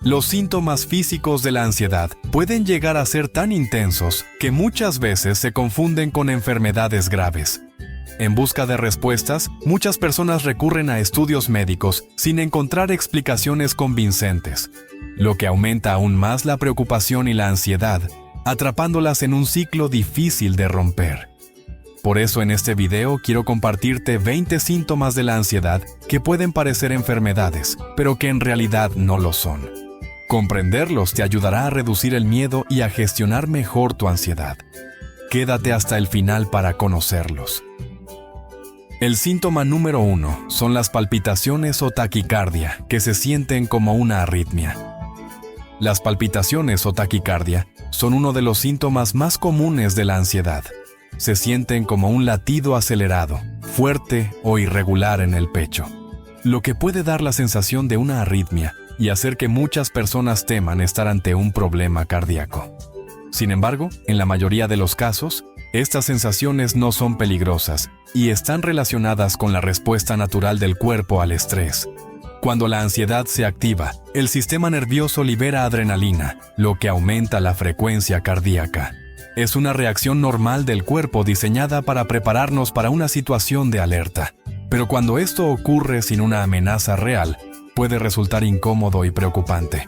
Los síntomas físicos de la ansiedad pueden llegar a ser tan intensos que muchas veces se confunden con enfermedades graves. En busca de respuestas, muchas personas recurren a estudios médicos sin encontrar explicaciones convincentes, lo que aumenta aún más la preocupación y la ansiedad, atrapándolas en un ciclo difícil de romper. Por eso en este video quiero compartirte 20 síntomas de la ansiedad que pueden parecer enfermedades, pero que en realidad no lo son. Comprenderlos te ayudará a reducir el miedo y a gestionar mejor tu ansiedad. Quédate hasta el final para conocerlos. El síntoma número 1 son las palpitaciones o taquicardia, que se sienten como una arritmia. Las palpitaciones o taquicardia son uno de los síntomas más comunes de la ansiedad. Se sienten como un latido acelerado, fuerte o irregular en el pecho, lo que puede dar la sensación de una arritmia y hacer que muchas personas teman estar ante un problema cardíaco. Sin embargo, en la mayoría de los casos, estas sensaciones no son peligrosas y están relacionadas con la respuesta natural del cuerpo al estrés. Cuando la ansiedad se activa, el sistema nervioso libera adrenalina, lo que aumenta la frecuencia cardíaca. Es una reacción normal del cuerpo diseñada para prepararnos para una situación de alerta. Pero cuando esto ocurre sin una amenaza real, puede resultar incómodo y preocupante.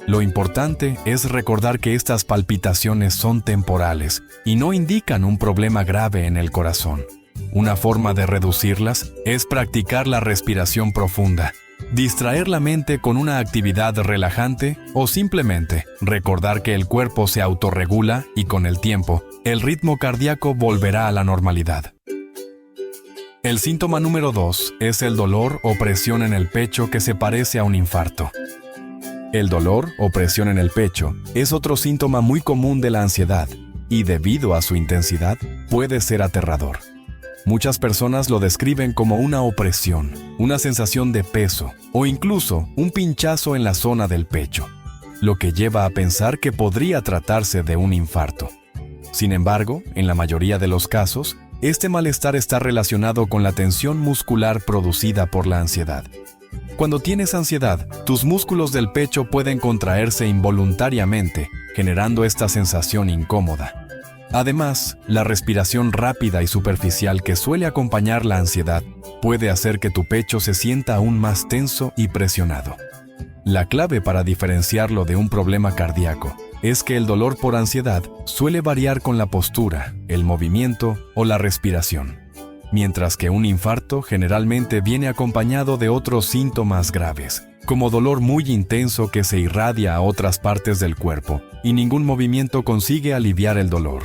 Lo importante es recordar que estas palpitaciones son temporales y no indican un problema grave en el corazón. Una forma de reducirlas es practicar la respiración profunda, distraer la mente con una actividad relajante o simplemente recordar que el cuerpo se autorregula y con el tiempo, el ritmo cardíaco volverá a la normalidad. El síntoma número 2 es el dolor o presión en el pecho que se parece a un infarto. El dolor o presión en el pecho es otro síntoma muy común de la ansiedad y debido a su intensidad puede ser aterrador. Muchas personas lo describen como una opresión, una sensación de peso o incluso un pinchazo en la zona del pecho, lo que lleva a pensar que podría tratarse de un infarto. Sin embargo, en la mayoría de los casos, este malestar está relacionado con la tensión muscular producida por la ansiedad. Cuando tienes ansiedad, tus músculos del pecho pueden contraerse involuntariamente, generando esta sensación incómoda. Además, la respiración rápida y superficial que suele acompañar la ansiedad puede hacer que tu pecho se sienta aún más tenso y presionado. La clave para diferenciarlo de un problema cardíaco es que el dolor por ansiedad suele variar con la postura, el movimiento o la respiración, mientras que un infarto generalmente viene acompañado de otros síntomas graves, como dolor muy intenso que se irradia a otras partes del cuerpo y ningún movimiento consigue aliviar el dolor.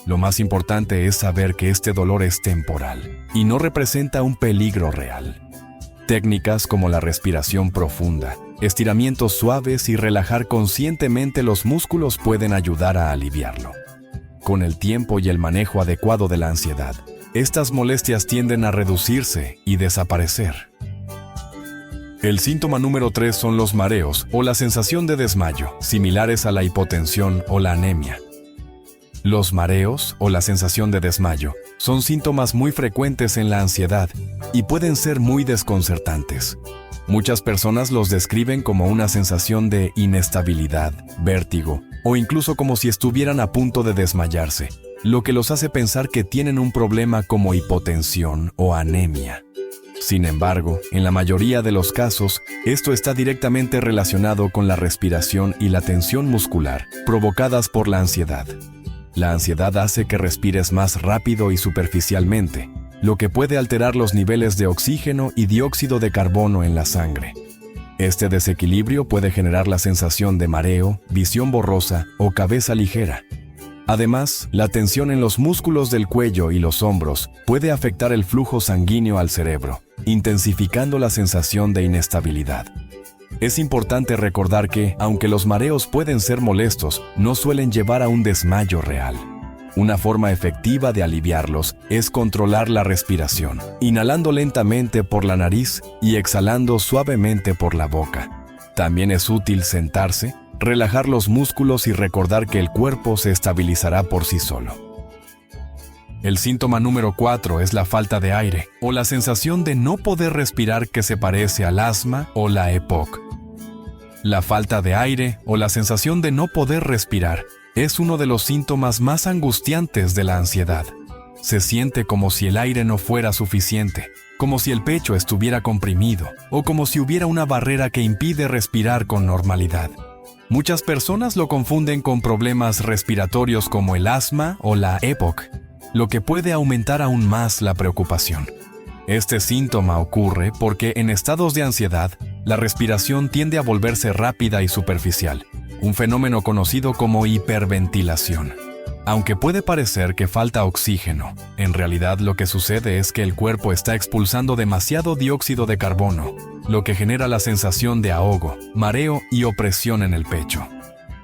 Lo más importante es saber que este dolor es temporal y no representa un peligro real. Técnicas como la respiración profunda, estiramientos suaves y relajar conscientemente los músculos pueden ayudar a aliviarlo. Con el tiempo y el manejo adecuado de la ansiedad, estas molestias tienden a reducirse y desaparecer. El síntoma número 3 son los mareos o la sensación de desmayo, similares a la hipotensión o la anemia. Los mareos o la sensación de desmayo son síntomas muy frecuentes en la ansiedad y pueden ser muy desconcertantes. Muchas personas los describen como una sensación de inestabilidad, vértigo o incluso como si estuvieran a punto de desmayarse, lo que los hace pensar que tienen un problema como hipotensión o anemia. Sin embargo, en la mayoría de los casos, esto está directamente relacionado con la respiración y la tensión muscular provocadas por la ansiedad. La ansiedad hace que respires más rápido y superficialmente, lo que puede alterar los niveles de oxígeno y dióxido de carbono en la sangre. Este desequilibrio puede generar la sensación de mareo, visión borrosa o cabeza ligera. Además, la tensión en los músculos del cuello y los hombros puede afectar el flujo sanguíneo al cerebro, intensificando la sensación de inestabilidad. Es importante recordar que, aunque los mareos pueden ser molestos, no suelen llevar a un desmayo real. Una forma efectiva de aliviarlos es controlar la respiración, inhalando lentamente por la nariz y exhalando suavemente por la boca. También es útil sentarse, relajar los músculos y recordar que el cuerpo se estabilizará por sí solo. El síntoma número 4 es la falta de aire o la sensación de no poder respirar que se parece al asma o la EPOC. La falta de aire o la sensación de no poder respirar es uno de los síntomas más angustiantes de la ansiedad. Se siente como si el aire no fuera suficiente, como si el pecho estuviera comprimido o como si hubiera una barrera que impide respirar con normalidad. Muchas personas lo confunden con problemas respiratorios como el asma o la EPOC, lo que puede aumentar aún más la preocupación. Este síntoma ocurre porque en estados de ansiedad, la respiración tiende a volverse rápida y superficial, un fenómeno conocido como hiperventilación. Aunque puede parecer que falta oxígeno, en realidad lo que sucede es que el cuerpo está expulsando demasiado dióxido de carbono, lo que genera la sensación de ahogo, mareo y opresión en el pecho.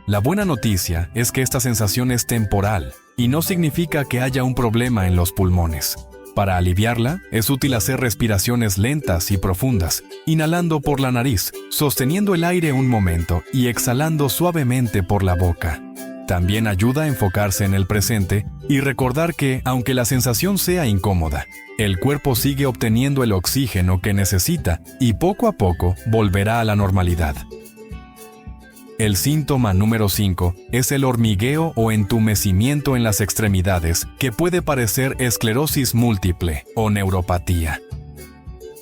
La buena noticia es que esta sensación es temporal y no significa que haya un problema en los pulmones. Para aliviarla, es útil hacer respiraciones lentas y profundas, inhalando por la nariz, sosteniendo el aire un momento y exhalando suavemente por la boca. También ayuda a enfocarse en el presente y recordar que, aunque la sensación sea incómoda, el cuerpo sigue obteniendo el oxígeno que necesita y poco a poco volverá a la normalidad. El síntoma número 5 es el hormigueo o entumecimiento en las extremidades, que puede parecer esclerosis múltiple o neuropatía.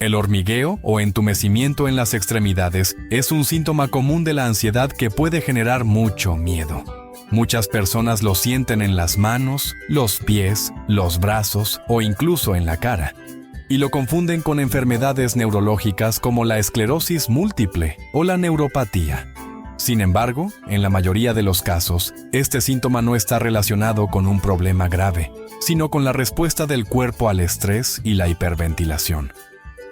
El hormigueo o entumecimiento en las extremidades es un síntoma común de la ansiedad que puede generar mucho miedo. Muchas personas lo sienten en las manos, los pies, los brazos o incluso en la cara, y lo confunden con enfermedades neurológicas como la esclerosis múltiple o la neuropatía. Sin embargo, en la mayoría de los casos, este síntoma no está relacionado con un problema grave, sino con la respuesta del cuerpo al estrés y la hiperventilación.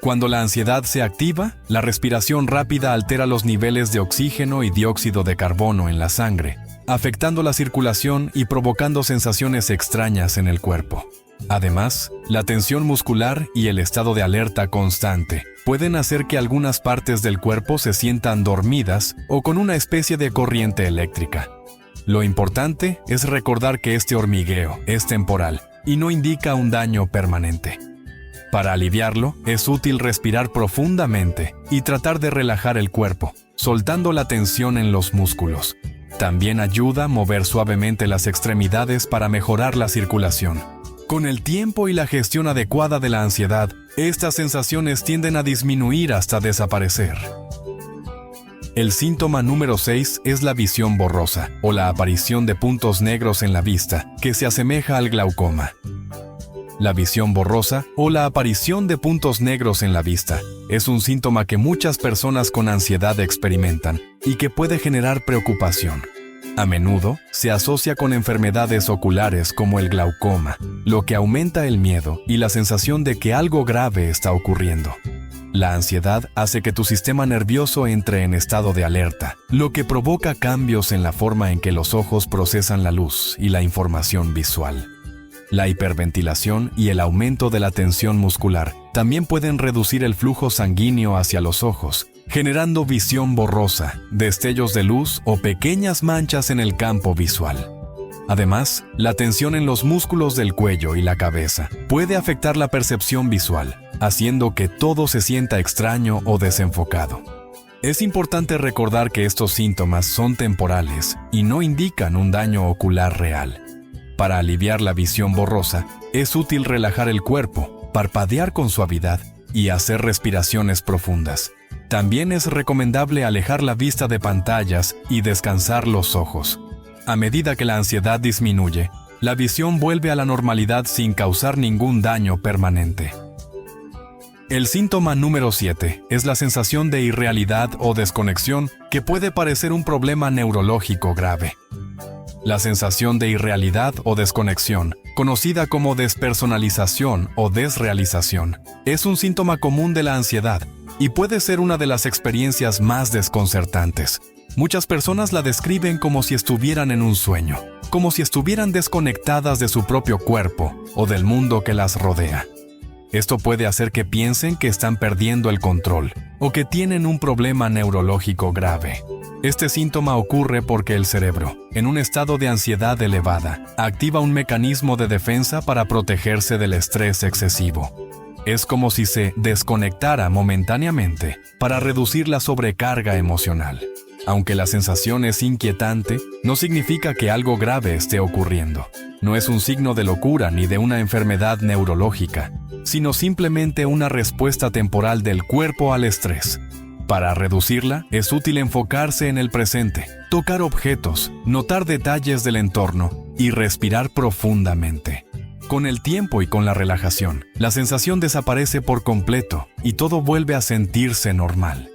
Cuando la ansiedad se activa, la respiración rápida altera los niveles de oxígeno y dióxido de carbono en la sangre, afectando la circulación y provocando sensaciones extrañas en el cuerpo. Además, la tensión muscular y el estado de alerta constante pueden hacer que algunas partes del cuerpo se sientan dormidas o con una especie de corriente eléctrica. Lo importante es recordar que este hormigueo es temporal y no indica un daño permanente. Para aliviarlo, es útil respirar profundamente y tratar de relajar el cuerpo, soltando la tensión en los músculos. También ayuda a mover suavemente las extremidades para mejorar la circulación. Con el tiempo y la gestión adecuada de la ansiedad, estas sensaciones tienden a disminuir hasta desaparecer. El síntoma número 6 es la visión borrosa, o la aparición de puntos negros en la vista, que se asemeja al glaucoma. La visión borrosa, o la aparición de puntos negros en la vista, es un síntoma que muchas personas con ansiedad experimentan y que puede generar preocupación. A menudo se asocia con enfermedades oculares como el glaucoma, lo que aumenta el miedo y la sensación de que algo grave está ocurriendo. La ansiedad hace que tu sistema nervioso entre en estado de alerta, lo que provoca cambios en la forma en que los ojos procesan la luz y la información visual. La hiperventilación y el aumento de la tensión muscular también pueden reducir el flujo sanguíneo hacia los ojos, generando visión borrosa, destellos de luz o pequeñas manchas en el campo visual. Además, la tensión en los músculos del cuello y la cabeza puede afectar la percepción visual, haciendo que todo se sienta extraño o desenfocado. Es importante recordar que estos síntomas son temporales y no indican un daño ocular real. Para aliviar la visión borrosa, es útil relajar el cuerpo, parpadear con suavidad y hacer respiraciones profundas. También es recomendable alejar la vista de pantallas y descansar los ojos. A medida que la ansiedad disminuye, la visión vuelve a la normalidad sin causar ningún daño permanente. El síntoma número 7 es la sensación de irrealidad o desconexión que puede parecer un problema neurológico grave. La sensación de irrealidad o desconexión, conocida como despersonalización o desrealización, es un síntoma común de la ansiedad y puede ser una de las experiencias más desconcertantes. Muchas personas la describen como si estuvieran en un sueño, como si estuvieran desconectadas de su propio cuerpo o del mundo que las rodea. Esto puede hacer que piensen que están perdiendo el control o que tienen un problema neurológico grave. Este síntoma ocurre porque el cerebro, en un estado de ansiedad elevada, activa un mecanismo de defensa para protegerse del estrés excesivo. Es como si se desconectara momentáneamente para reducir la sobrecarga emocional. Aunque la sensación es inquietante, no significa que algo grave esté ocurriendo. No es un signo de locura ni de una enfermedad neurológica, sino simplemente una respuesta temporal del cuerpo al estrés. Para reducirla, es útil enfocarse en el presente, tocar objetos, notar detalles del entorno y respirar profundamente. Con el tiempo y con la relajación, la sensación desaparece por completo y todo vuelve a sentirse normal.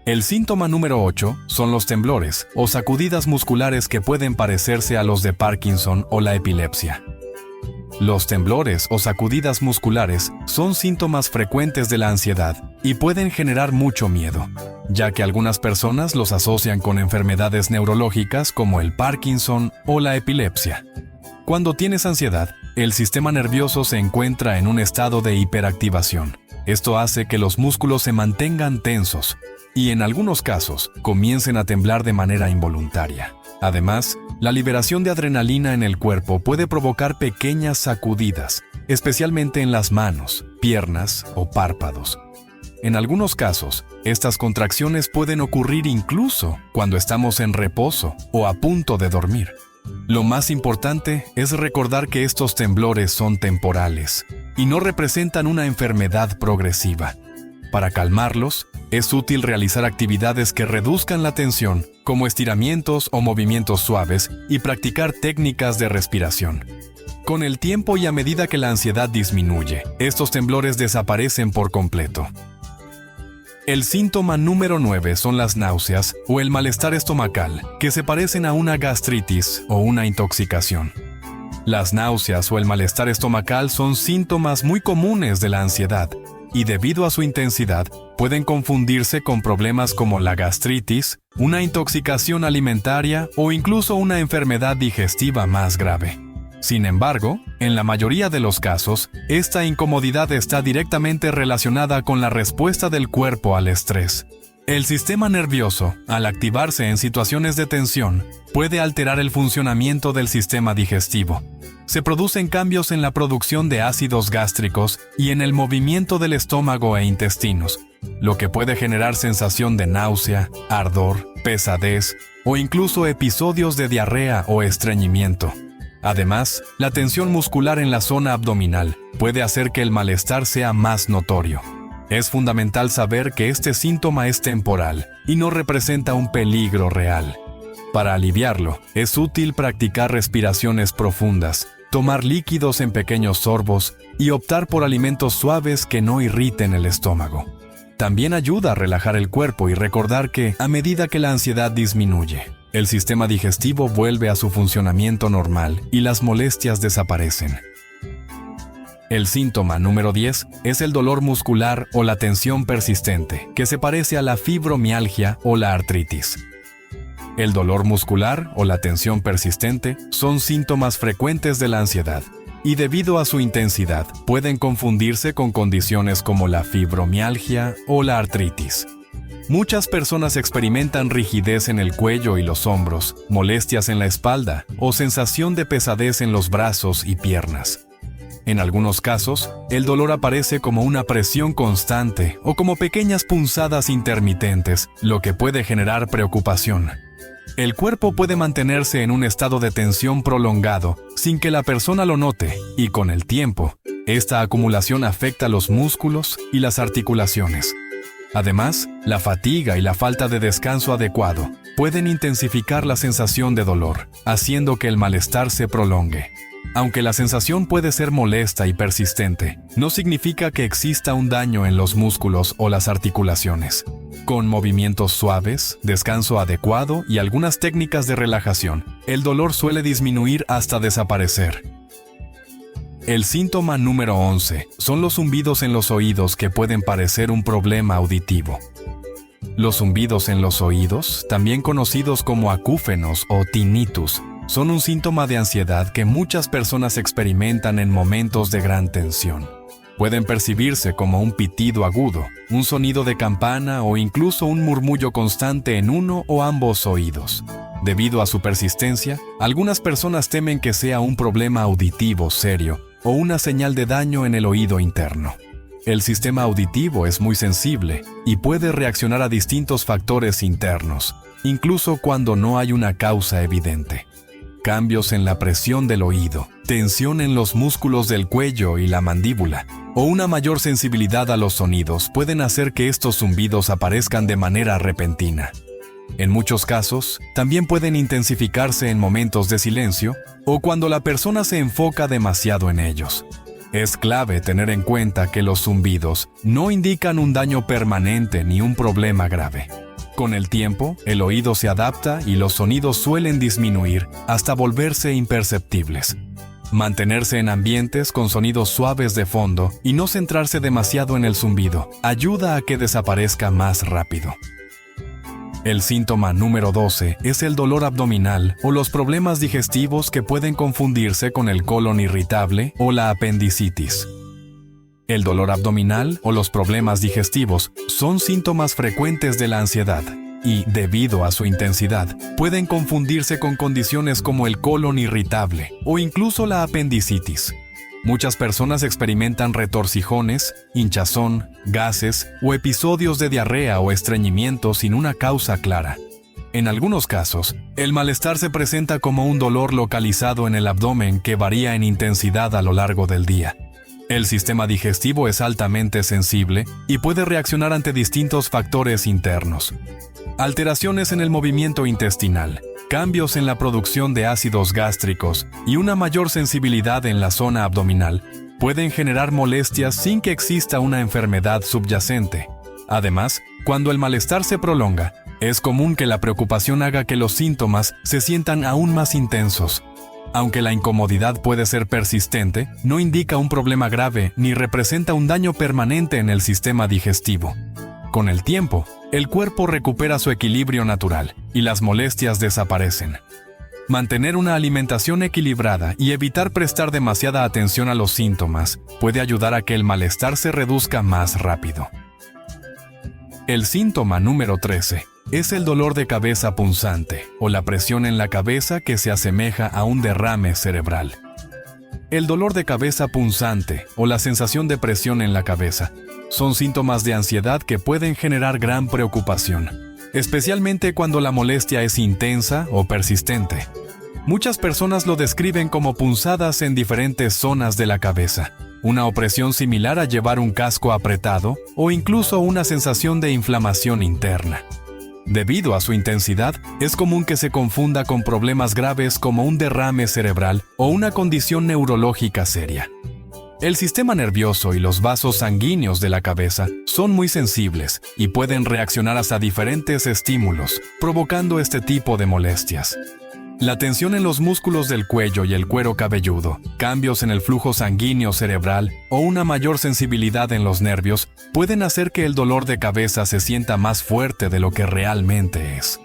El síntoma número 8 son los temblores o sacudidas musculares que pueden parecerse a los de Parkinson o la epilepsia. Los temblores o sacudidas musculares son síntomas frecuentes de la ansiedad y pueden generar mucho miedo, ya que algunas personas los asocian con enfermedades neurológicas como el Parkinson o la epilepsia. Cuando tienes ansiedad, el sistema nervioso se encuentra en un estado de hiperactivación. Esto hace que los músculos se mantengan tensos y en algunos casos comiencen a temblar de manera involuntaria. Además, la liberación de adrenalina en el cuerpo puede provocar pequeñas sacudidas, especialmente en las manos, piernas o párpados. En algunos casos, estas contracciones pueden ocurrir incluso cuando estamos en reposo o a punto de dormir. Lo más importante es recordar que estos temblores son temporales y no representan una enfermedad progresiva. Para calmarlos, es útil realizar actividades que reduzcan la tensión, como estiramientos o movimientos suaves, y practicar técnicas de respiración. Con el tiempo y a medida que la ansiedad disminuye, estos temblores desaparecen por completo. El síntoma número 9 son las náuseas o el malestar estomacal, que se parecen a una gastritis o una intoxicación. Las náuseas o el malestar estomacal son síntomas muy comunes de la ansiedad, y debido a su intensidad, pueden confundirse con problemas como la gastritis, una intoxicación alimentaria o incluso una enfermedad digestiva más grave. Sin embargo, en la mayoría de los casos, esta incomodidad está directamente relacionada con la respuesta del cuerpo al estrés. El sistema nervioso, al activarse en situaciones de tensión, puede alterar el funcionamiento del sistema digestivo. Se producen cambios en la producción de ácidos gástricos y en el movimiento del estómago e intestinos, lo que puede generar sensación de náusea, ardor, pesadez o incluso episodios de diarrea o estreñimiento. Además, la tensión muscular en la zona abdominal puede hacer que el malestar sea más notorio. Es fundamental saber que este síntoma es temporal y no representa un peligro real. Para aliviarlo, es útil practicar respiraciones profundas, tomar líquidos en pequeños sorbos y optar por alimentos suaves que no irriten el estómago. También ayuda a relajar el cuerpo y recordar que, a medida que la ansiedad disminuye, el sistema digestivo vuelve a su funcionamiento normal y las molestias desaparecen. El síntoma número 10 es el dolor muscular o la tensión persistente, que se parece a la fibromialgia o la artritis. El dolor muscular o la tensión persistente son síntomas frecuentes de la ansiedad y debido a su intensidad pueden confundirse con condiciones como la fibromialgia o la artritis. Muchas personas experimentan rigidez en el cuello y los hombros, molestias en la espalda o sensación de pesadez en los brazos y piernas. En algunos casos, el dolor aparece como una presión constante o como pequeñas punzadas intermitentes, lo que puede generar preocupación. El cuerpo puede mantenerse en un estado de tensión prolongado sin que la persona lo note y con el tiempo, esta acumulación afecta los músculos y las articulaciones. Además, la fatiga y la falta de descanso adecuado pueden intensificar la sensación de dolor, haciendo que el malestar se prolongue. Aunque la sensación puede ser molesta y persistente, no significa que exista un daño en los músculos o las articulaciones. Con movimientos suaves, descanso adecuado y algunas técnicas de relajación, el dolor suele disminuir hasta desaparecer. El síntoma número 11 son los zumbidos en los oídos que pueden parecer un problema auditivo. Los zumbidos en los oídos, también conocidos como acúfenos o tinnitus, son un síntoma de ansiedad que muchas personas experimentan en momentos de gran tensión. Pueden percibirse como un pitido agudo, un sonido de campana o incluso un murmullo constante en uno o ambos oídos. Debido a su persistencia, algunas personas temen que sea un problema auditivo serio o una señal de daño en el oído interno. el sistema auditivo es muy sensible y puede reaccionar a distintos factores internos, incluso cuando no hay una causa evidente. Cambios en la presión del oído, tensión en los músculos del cuello y la mandíbula, o una mayor sensibilidad a los sonidos pueden hacer que estos zumbidos aparezcan de manera repentina. En muchos casos, también pueden intensificarse en momentos de silencio o cuando la persona se enfoca demasiado en ellos. Es clave tener en cuenta que los zumbidos no indican un daño permanente ni un problema grave. Con el tiempo, el oído se adapta y los sonidos suelen disminuir hasta volverse imperceptibles. Mantenerse en ambientes con sonidos suaves de fondo y no centrarse demasiado en el zumbido ayuda a que desaparezca más rápido. El síntoma número 12 es el dolor abdominal o los problemas digestivos que pueden confundirse con el colon irritable o la apendicitis. El dolor abdominal o los problemas digestivos son síntomas frecuentes de la ansiedad y, debido a su intensidad, pueden confundirse con condiciones como el colon irritable o incluso la apendicitis. Muchas personas experimentan retorcijones, hinchazón, gases o episodios de diarrea o estreñimiento sin una causa clara. En algunos casos, el malestar se presenta como un dolor localizado en el abdomen que varía en intensidad a lo largo del día. El sistema digestivo es altamente sensible y puede reaccionar ante distintos factores internos. Alteraciones en el movimiento intestinal, cambios en la producción de ácidos gástricos y una mayor sensibilidad en la zona abdominal pueden generar molestias sin que exista una enfermedad subyacente. Además, cuando el malestar se prolonga, es común que la preocupación haga que los síntomas se sientan aún más intensos. Aunque la incomodidad puede ser persistente, no indica un problema grave ni representa un daño permanente en el sistema digestivo. Con el tiempo, el cuerpo recupera su equilibrio natural y las molestias desaparecen. Mantener una alimentación equilibrada y evitar prestar demasiada atención a los síntomas puede ayudar a que el malestar se reduzca más rápido. El síntoma número 13 es el dolor de cabeza punzante o la presión en la cabeza que se asemeja a un derrame cerebral. El dolor de cabeza punzante o la sensación de presión en la cabeza son síntomas de ansiedad que pueden generar gran preocupación, especialmente cuando la molestia es intensa o persistente. Muchas personas lo describen como punzadas en diferentes zonas de la cabeza, una opresión similar a llevar un casco apretado o incluso una sensación de inflamación interna. Debido a su intensidad, es común que se confunda con problemas graves como un derrame cerebral o una condición neurológica seria. El sistema nervioso y los vasos sanguíneos de la cabeza son muy sensibles y pueden reaccionar hasta diferentes estímulos, provocando este tipo de molestias. La tensión en los músculos del cuello y el cuero cabelludo, cambios en el flujo sanguíneo cerebral o una mayor sensibilidad en los nervios pueden hacer que el dolor de cabeza se sienta más fuerte de lo que realmente es.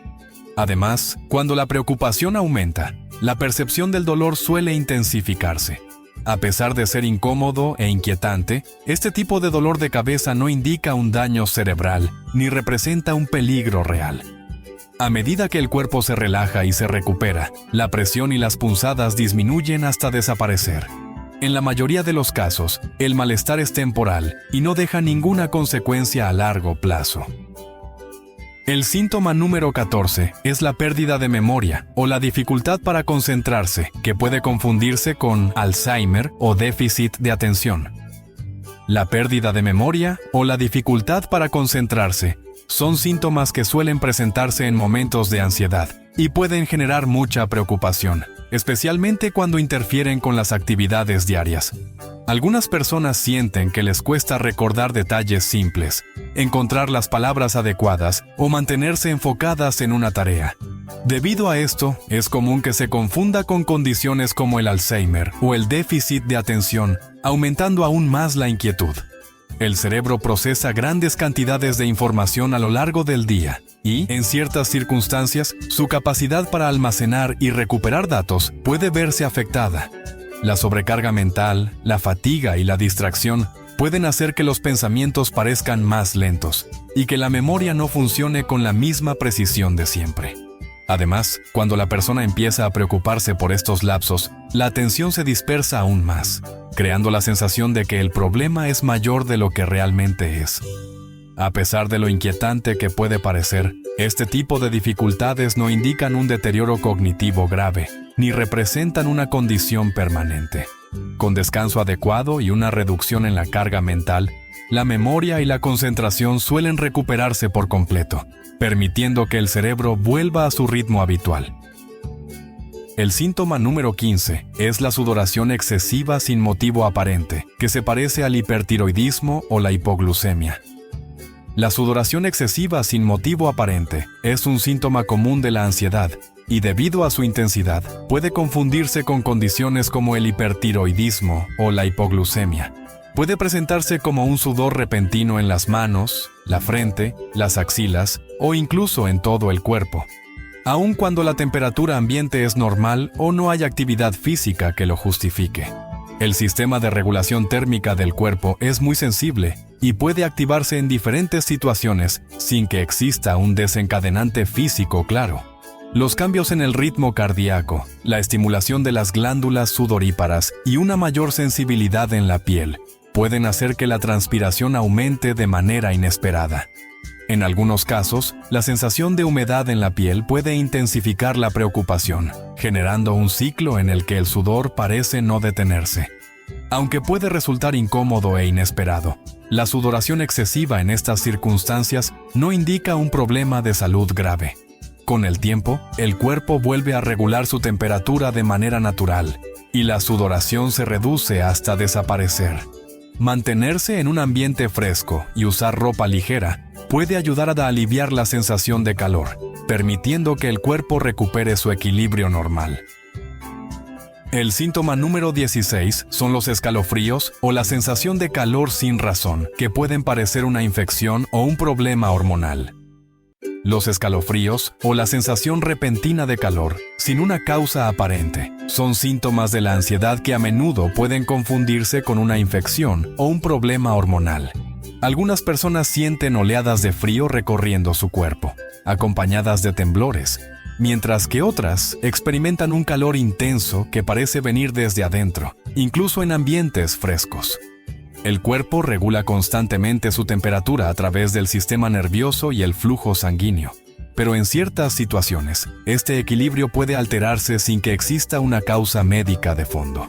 Además, cuando la preocupación aumenta, la percepción del dolor suele intensificarse. A pesar de ser incómodo e inquietante, este tipo de dolor de cabeza no indica un daño cerebral ni representa un peligro real. A medida que el cuerpo se relaja y se recupera, la presión y las punzadas disminuyen hasta desaparecer. En la mayoría de los casos, el malestar es temporal y no deja ninguna consecuencia a largo plazo. El síntoma número 14 es la pérdida de memoria o la dificultad para concentrarse, que puede confundirse con Alzheimer o déficit de atención. La pérdida de memoria o la dificultad para concentrarse son síntomas que suelen presentarse en momentos de ansiedad y pueden generar mucha preocupación, especialmente cuando interfieren con las actividades diarias. Algunas personas sienten que les cuesta recordar detalles simples, encontrar las palabras adecuadas o mantenerse enfocadas en una tarea. Debido a esto, es común que se confunda con condiciones como el Alzheimer o el déficit de atención, aumentando aún más la inquietud. El cerebro procesa grandes cantidades de información a lo largo del día y, en ciertas circunstancias, su capacidad para almacenar y recuperar datos puede verse afectada. La sobrecarga mental, la fatiga y la distracción pueden hacer que los pensamientos parezcan más lentos y que la memoria no funcione con la misma precisión de siempre. Además, cuando la persona empieza a preocuparse por estos lapsos, la atención se dispersa aún más, creando la sensación de que el problema es mayor de lo que realmente es. A pesar de lo inquietante que puede parecer, este tipo de dificultades no indican un deterioro cognitivo grave, ni representan una condición permanente. Con descanso adecuado y una reducción en la carga mental, la memoria y la concentración suelen recuperarse por completo, permitiendo que el cerebro vuelva a su ritmo habitual. El síntoma número 15 es la sudoración excesiva sin motivo aparente, que se parece al hipertiroidismo o la hipoglucemia. La sudoración excesiva sin motivo aparente es un síntoma común de la ansiedad y, debido a su intensidad, puede confundirse con condiciones como el hipertiroidismo o la hipoglucemia. Puede presentarse como un sudor repentino en las manos, la frente, las axilas o incluso en todo el cuerpo, aun cuando la temperatura ambiente es normal o no hay actividad física que lo justifique. El sistema de regulación térmica del cuerpo es muy sensible y puede activarse en diferentes situaciones sin que exista un desencadenante físico claro. Los cambios en el ritmo cardíaco, la estimulación de las glándulas sudoríparas y una mayor sensibilidad en la piel pueden hacer que la transpiración aumente de manera inesperada. En algunos casos, la sensación de humedad en la piel puede intensificar la preocupación, generando un ciclo en el que el sudor parece no detenerse. Aunque puede resultar incómodo e inesperado, la sudoración excesiva en estas circunstancias no indica un problema de salud grave. Con el tiempo, el cuerpo vuelve a regular su temperatura de manera natural y la sudoración se reduce hasta desaparecer. Mantenerse en un ambiente fresco y usar ropa ligera puede ayudar a aliviar la sensación de calor, permitiendo que el cuerpo recupere su equilibrio normal. El síntoma número 16 son los escalofríos o la sensación de calor sin razón, que pueden parecer una infección o un problema hormonal. Los escalofríos o la sensación repentina de calor, sin una causa aparente, son síntomas de la ansiedad que a menudo pueden confundirse con una infección o un problema hormonal. Algunas personas sienten oleadas de frío recorriendo su cuerpo, acompañadas de temblores, mientras que otras experimentan un calor intenso que parece venir desde adentro, incluso en ambientes frescos. El cuerpo regula constantemente su temperatura a través del sistema nervioso y el flujo sanguíneo, pero en ciertas situaciones, este equilibrio puede alterarse sin que exista una causa médica de fondo.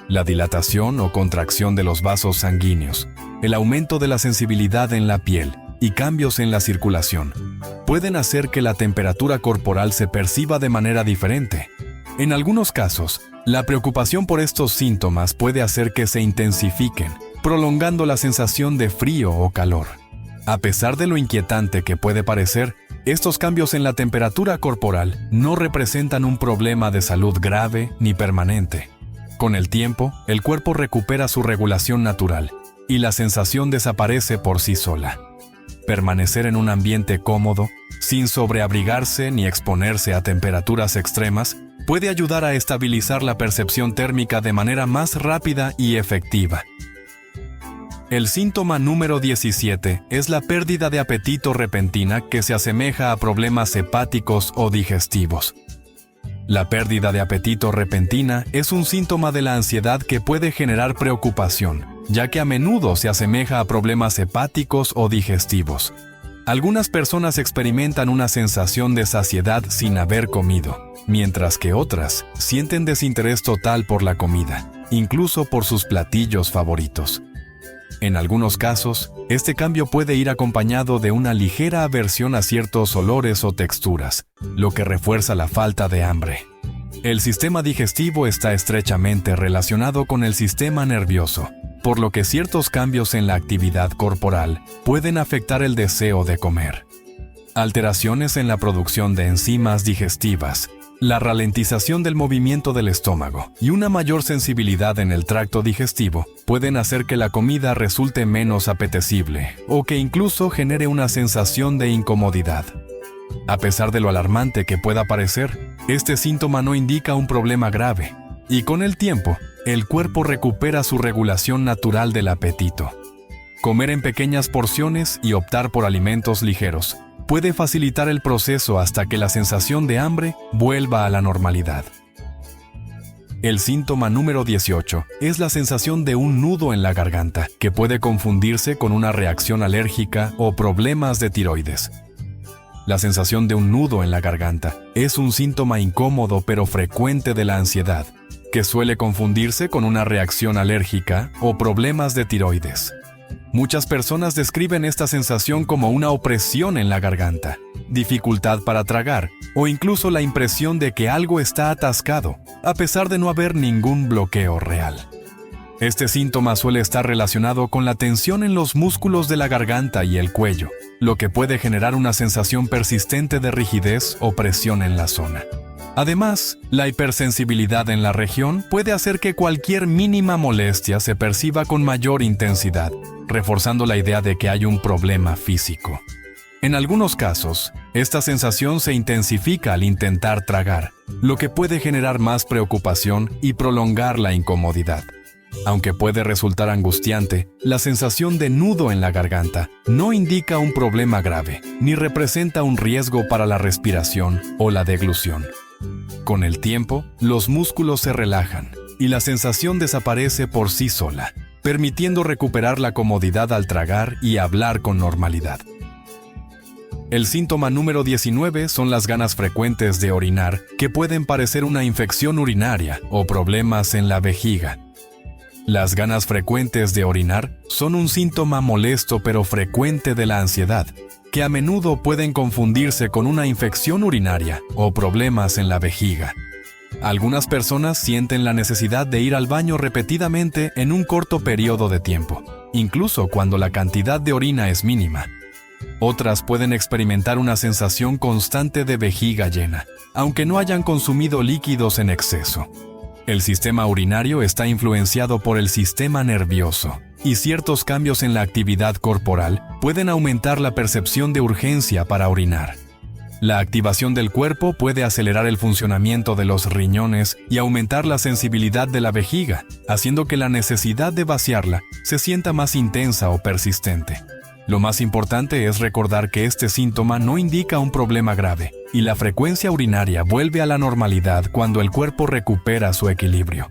La dilatación o contracción de los vasos sanguíneos, el aumento de la sensibilidad en la piel y cambios en la circulación pueden hacer que la temperatura corporal se perciba de manera diferente. En algunos casos, la preocupación por estos síntomas puede hacer que se intensifiquen, prolongando la sensación de frío o calor. A pesar de lo inquietante que puede parecer, estos cambios en la temperatura corporal no representan un problema de salud grave ni permanente. Con el tiempo, el cuerpo recupera su regulación natural y la sensación desaparece por sí sola. Permanecer en un ambiente cómodo, sin sobreabrigarse ni exponerse a temperaturas extremas, puede ayudar a estabilizar la percepción térmica de manera más rápida y efectiva. El síntoma número 17 es la pérdida de apetito repentina que se asemeja a problemas hepáticos o digestivos. La pérdida de apetito repentina es un síntoma de la ansiedad que puede generar preocupación, ya que a menudo se asemeja a problemas hepáticos o digestivos. Algunas personas experimentan una sensación de saciedad sin haber comido, mientras que otras sienten desinterés total por la comida, incluso por sus platillos favoritos. En algunos casos, este cambio puede ir acompañado de una ligera aversión a ciertos olores o texturas, lo que refuerza la falta de hambre. El sistema digestivo está estrechamente relacionado con el sistema nervioso, por lo que ciertos cambios en la actividad corporal pueden afectar el deseo de comer. Alteraciones en la producción de enzimas digestivas, la ralentización del movimiento del estómago y una mayor sensibilidad en el tracto digestivo pueden hacer que la comida resulte menos apetecible o que incluso genere una sensación de incomodidad. A pesar de lo alarmante que pueda parecer, este síntoma no indica un problema grave, y con el tiempo, el cuerpo recupera su regulación natural del apetito. Comer en pequeñas porciones y optar por alimentos ligeros puede facilitar el proceso hasta que la sensación de hambre vuelva a la normalidad. El síntoma número 18 es la sensación de un nudo en la garganta, que puede confundirse con una reacción alérgica o problemas de tiroides. La sensación de un nudo en la garganta es un síntoma incómodo pero frecuente de la ansiedad, que suele confundirse con una reacción alérgica o problemas de tiroides. Muchas personas describen esta sensación como una opresión en la garganta, dificultad para tragar o incluso la impresión de que algo está atascado, a pesar de no haber ningún bloqueo real. Este síntoma suele estar relacionado con la tensión en los músculos de la garganta y el cuello, lo que puede generar una sensación persistente de rigidez o presión en la zona. Además, la hipersensibilidad en la región puede hacer que cualquier mínima molestia se perciba con mayor intensidad, reforzando la idea de que hay un problema físico. En algunos casos, esta sensación se intensifica al intentar tragar, lo que puede generar más preocupación y prolongar la incomodidad. Aunque puede resultar angustiante, la sensación de nudo en la garganta no indica un problema grave, ni representa un riesgo para la respiración o la deglución. Con el tiempo, los músculos se relajan y la sensación desaparece por sí sola, permitiendo recuperar la comodidad al tragar y hablar con normalidad. El síntoma número 19 son las ganas frecuentes de orinar, que pueden parecer una infección urinaria o problemas en la vejiga. Las ganas frecuentes de orinar son un síntoma molesto pero frecuente de la ansiedad, que a menudo pueden confundirse con una infección urinaria o problemas en la vejiga. Algunas personas sienten la necesidad de ir al baño repetidamente en un corto periodo de tiempo, incluso cuando la cantidad de orina es mínima. Otras pueden experimentar una sensación constante de vejiga llena, aunque no hayan consumido líquidos en exceso. El sistema urinario está influenciado por el sistema nervioso, y ciertos cambios en la actividad corporal pueden aumentar la percepción de urgencia para orinar. La activación del cuerpo puede acelerar el funcionamiento de los riñones y aumentar la sensibilidad de la vejiga, haciendo que la necesidad de vaciarla se sienta más intensa o persistente. Lo más importante es recordar que este síntoma no indica un problema grave, y la frecuencia urinaria vuelve a la normalidad cuando el cuerpo recupera su equilibrio.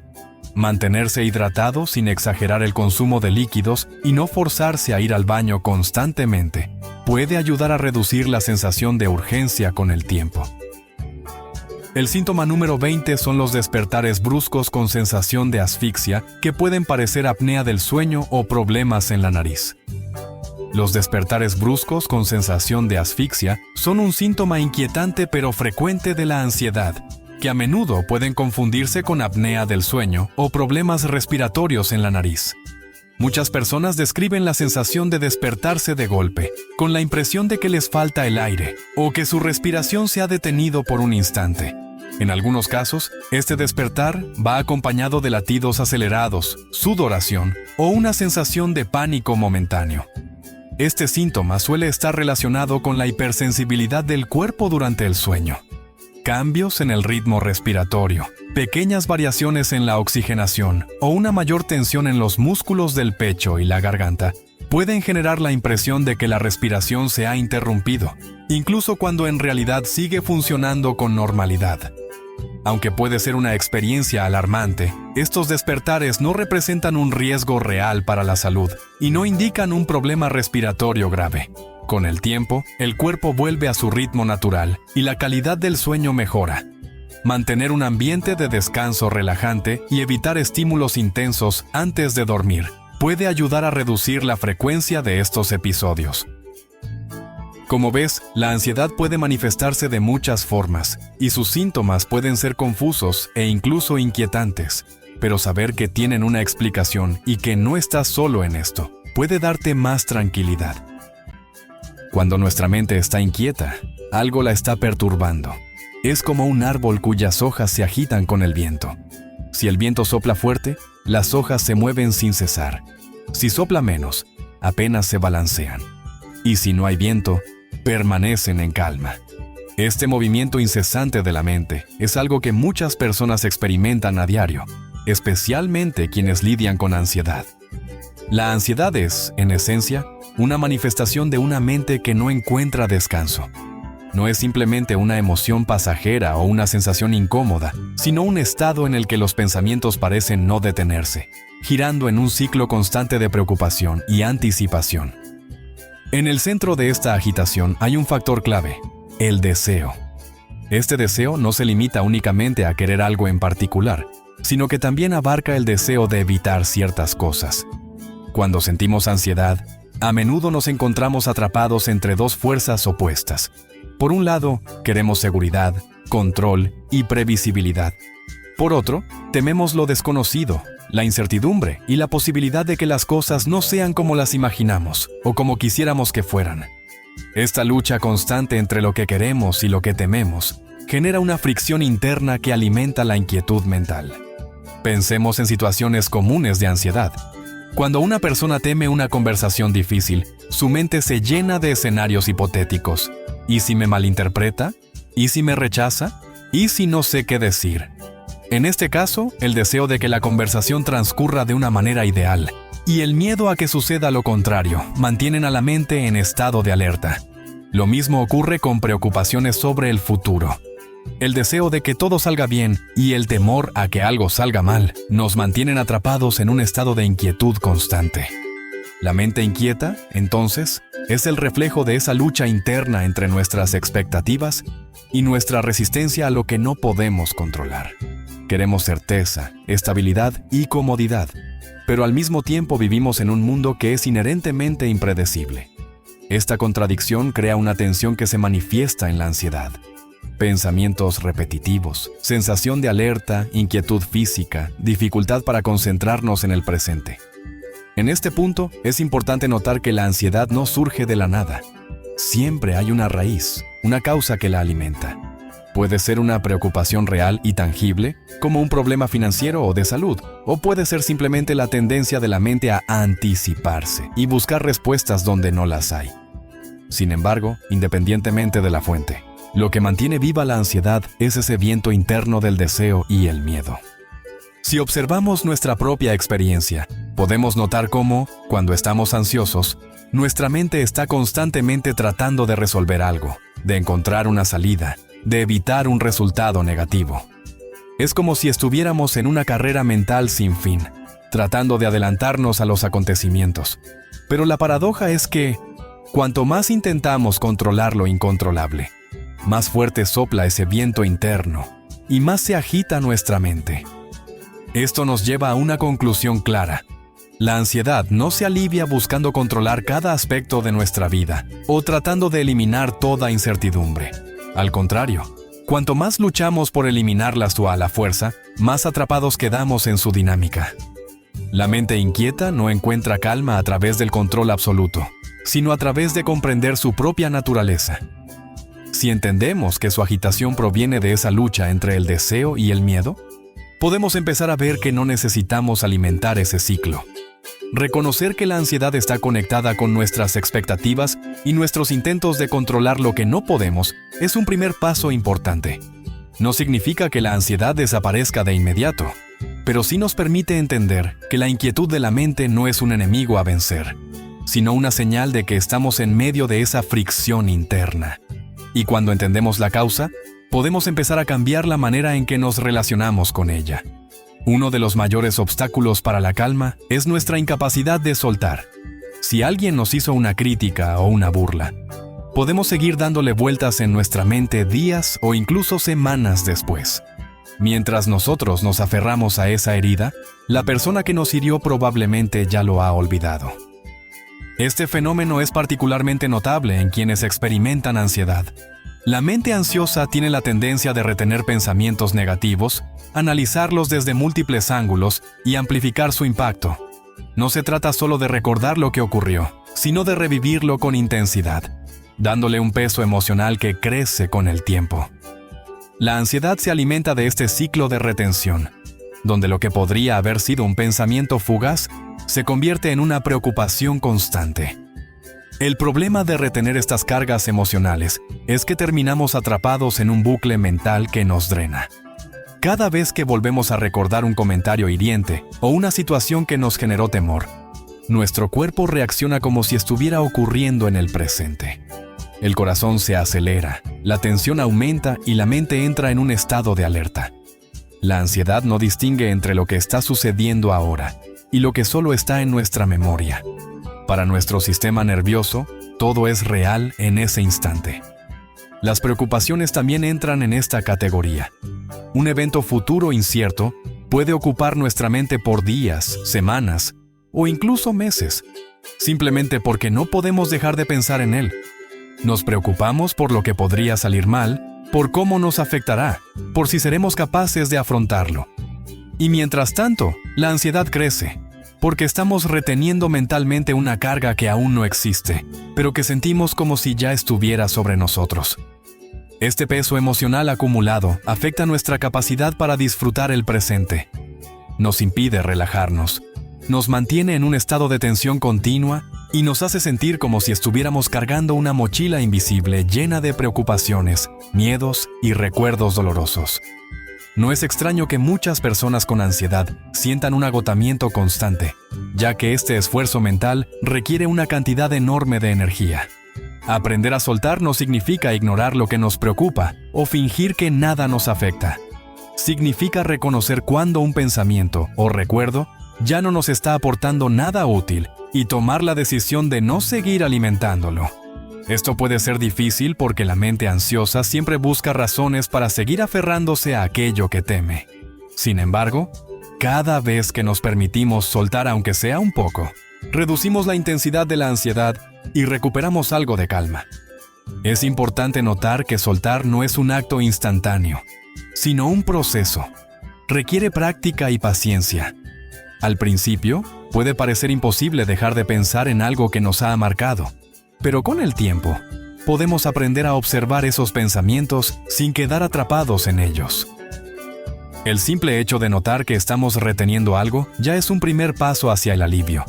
Mantenerse hidratado sin exagerar el consumo de líquidos y no forzarse a ir al baño constantemente puede ayudar a reducir la sensación de urgencia con el tiempo. El síntoma número 20 son los despertares bruscos con sensación de asfixia que pueden parecer apnea del sueño o problemas en la nariz. Los despertares bruscos con sensación de asfixia son un síntoma inquietante pero frecuente de la ansiedad, que a menudo pueden confundirse con apnea del sueño o problemas respiratorios en la nariz. Muchas personas describen la sensación de despertarse de golpe, con la impresión de que les falta el aire o que su respiración se ha detenido por un instante. En algunos casos, este despertar va acompañado de latidos acelerados, sudoración o una sensación de pánico momentáneo. Este síntoma suele estar relacionado con la hipersensibilidad del cuerpo durante el sueño. Cambios en el ritmo respiratorio, pequeñas variaciones en la oxigenación o una mayor tensión en los músculos del pecho y la garganta pueden generar la impresión de que la respiración se ha interrumpido, incluso cuando en realidad sigue funcionando con normalidad. Aunque puede ser una experiencia alarmante, estos despertares no representan un riesgo real para la salud y no indican un problema respiratorio grave. Con el tiempo, el cuerpo vuelve a su ritmo natural y la calidad del sueño mejora. Mantener un ambiente de descanso relajante y evitar estímulos intensos antes de dormir puede ayudar a reducir la frecuencia de estos episodios. Como ves, la ansiedad puede manifestarse de muchas formas, y sus síntomas pueden ser confusos e incluso inquietantes, pero saber que tienen una explicación y que no estás solo en esto, puede darte más tranquilidad. Cuando nuestra mente está inquieta, algo la está perturbando. Es como un árbol cuyas hojas se agitan con el viento. Si el viento sopla fuerte, las hojas se mueven sin cesar. Si sopla menos, apenas se balancean. Y si no hay viento, permanecen en calma. Este movimiento incesante de la mente es algo que muchas personas experimentan a diario, especialmente quienes lidian con ansiedad. La ansiedad es, en esencia, una manifestación de una mente que no encuentra descanso. no es simplemente una emoción pasajera o una sensación incómoda, sino un estado en el que los pensamientos parecen no detenerse, girando en un ciclo constante de preocupación y anticipación. En el centro de esta agitación hay un factor clave: el deseo. Este deseo no se limita únicamente a querer algo en particular, sino que también abarca el deseo de evitar ciertas cosas. Cuando sentimos ansiedad, a menudo nos encontramos atrapados entre dos fuerzas opuestas. Por un lado, queremos seguridad, control y previsibilidad. Por otro, tememos lo desconocido, la incertidumbre y la posibilidad de que las cosas no sean como las imaginamos o como quisiéramos que fueran. Esta lucha constante entre lo que queremos y lo que tememos genera una fricción interna que alimenta la inquietud mental. Pensemos en situaciones comunes de ansiedad. Cuando una persona teme una conversación difícil, su mente se llena de escenarios hipotéticos. ¿Y si me malinterpreta? ¿Y si me rechaza? ¿Y si no sé qué decir? En este caso, el deseo de que la conversación transcurra de una manera ideal y el miedo a que suceda lo contrario mantienen a la mente en estado de alerta. Lo mismo ocurre con preocupaciones sobre el futuro. El deseo de que todo salga bien y el temor a que algo salga mal nos mantienen atrapados en un estado de inquietud constante. La mente inquieta, entonces, es el reflejo de esa lucha interna entre nuestras expectativas y nuestra resistencia a lo que no podemos controlar. Queremos certeza, estabilidad y comodidad, pero al mismo tiempo vivimos en un mundo que es inherentemente impredecible. Esta contradicción crea una tensión que se manifiesta en la ansiedad. Pensamientos repetitivos, sensación de alerta, inquietud física, dificultad para concentrarnos en el presente. En este punto, es importante notar que la ansiedad no surge de la nada. Siempre hay una raíz, una causa que la alimenta. Puede ser una preocupación real y tangible, como un problema financiero o de salud, o puede ser simplemente la tendencia de la mente a anticiparse y buscar respuestas donde no las hay. Sin embargo, independientemente de la fuente, lo que mantiene viva la ansiedad es ese viento interno del deseo y el miedo. Si observamos nuestra propia experiencia, podemos notar cómo, cuando estamos ansiosos, nuestra mente está constantemente tratando de resolver algo, de encontrar una salida, de evitar un resultado negativo. Es como si estuviéramos en una carrera mental sin fin, tratando de adelantarnos a los acontecimientos. Pero la paradoja es que, cuanto más intentamos controlar lo incontrolable, más fuerte sopla ese viento interno y más se agita nuestra mente. Esto nos lleva a una conclusión clara. La ansiedad no se alivia buscando controlar cada aspecto de nuestra vida o tratando de eliminar toda incertidumbre. Al contrario, cuanto más luchamos por eliminarlas a la fuerza, más atrapados quedamos en su dinámica. La mente inquieta no encuentra calma a través del control absoluto, sino a través de comprender su propia naturaleza. Si entendemos que su agitación proviene de esa lucha entre el deseo y el miedo, podemos empezar a ver que no necesitamos alimentar ese ciclo. Reconocer que la ansiedad está conectada con nuestras expectativas y nuestros intentos de controlar lo que no podemos es un primer paso importante. No significa que la ansiedad desaparezca de inmediato, pero sí nos permite entender que la inquietud de la mente no es un enemigo a vencer, sino una señal de que estamos en medio de esa fricción interna. Y cuando entendemos la causa, podemos empezar a cambiar la manera en que nos relacionamos con ella. Uno de los mayores obstáculos para la calma es nuestra incapacidad de soltar. Si alguien nos hizo una crítica o una burla, podemos seguir dándole vueltas en nuestra mente días o incluso semanas después. Mientras nosotros nos aferramos a esa herida, la persona que nos hirió probablemente ya lo ha olvidado. Este fenómeno es particularmente notable en quienes experimentan ansiedad. La mente ansiosa tiene la tendencia de retener pensamientos negativos, analizarlos desde múltiples ángulos y amplificar su impacto. No se trata solo de recordar lo que ocurrió, sino de revivirlo con intensidad, dándole un peso emocional que crece con el tiempo. La ansiedad se alimenta de este ciclo de retención, donde lo que podría haber sido un pensamiento fugaz se convierte en una preocupación constante. El problema de retener estas cargas emocionales es que terminamos atrapados en un bucle mental que nos drena. Cada vez que volvemos a recordar un comentario hiriente o una situación que nos generó temor, nuestro cuerpo reacciona como si estuviera ocurriendo en el presente. El corazón se acelera, la tensión aumenta y la mente entra en un estado de alerta. La ansiedad no distingue entre lo que está sucediendo ahora y lo que solo está en nuestra memoria. Para nuestro sistema nervioso, todo es real en ese instante. Las preocupaciones también entran en esta categoría. Un evento futuro incierto puede ocupar nuestra mente por días, semanas o incluso meses, simplemente porque no podemos dejar de pensar en él. Nos preocupamos por lo que podría salir mal, por cómo nos afectará, por si seremos capaces de afrontarlo. Y mientras tanto, la ansiedad crece, porque estamos reteniendo mentalmente una carga que aún no existe, pero que sentimos como si ya estuviera sobre nosotros. Este peso emocional acumulado afecta nuestra capacidad para disfrutar el presente. Nos impide relajarnos, nos mantiene en un estado de tensión continua y nos hace sentir como si estuviéramos cargando una mochila invisible llena de preocupaciones, miedos y recuerdos dolorosos. No es extraño que muchas personas con ansiedad sientan un agotamiento constante, ya que este esfuerzo mental requiere una cantidad enorme de energía. Aprender a soltar no significa ignorar lo que nos preocupa o fingir que nada nos afecta. Significa reconocer cuando un pensamiento o recuerdo ya no nos está aportando nada útil y tomar la decisión de no seguir alimentándolo. Esto puede ser difícil porque la mente ansiosa siempre busca razones para seguir aferrándose a aquello que teme. Sin embargo, cada vez que nos permitimos soltar aunque sea un poco, reducimos la intensidad de la ansiedad y recuperamos algo de calma. Es importante notar que soltar no es un acto instantáneo, sino un proceso. Requiere práctica y paciencia. Al principio, puede parecer imposible dejar de pensar en algo que nos ha marcado, pero con el tiempo, podemos aprender a observar esos pensamientos sin quedar atrapados en ellos. El simple hecho de notar que estamos reteniendo algo ya es un primer paso hacia el alivio.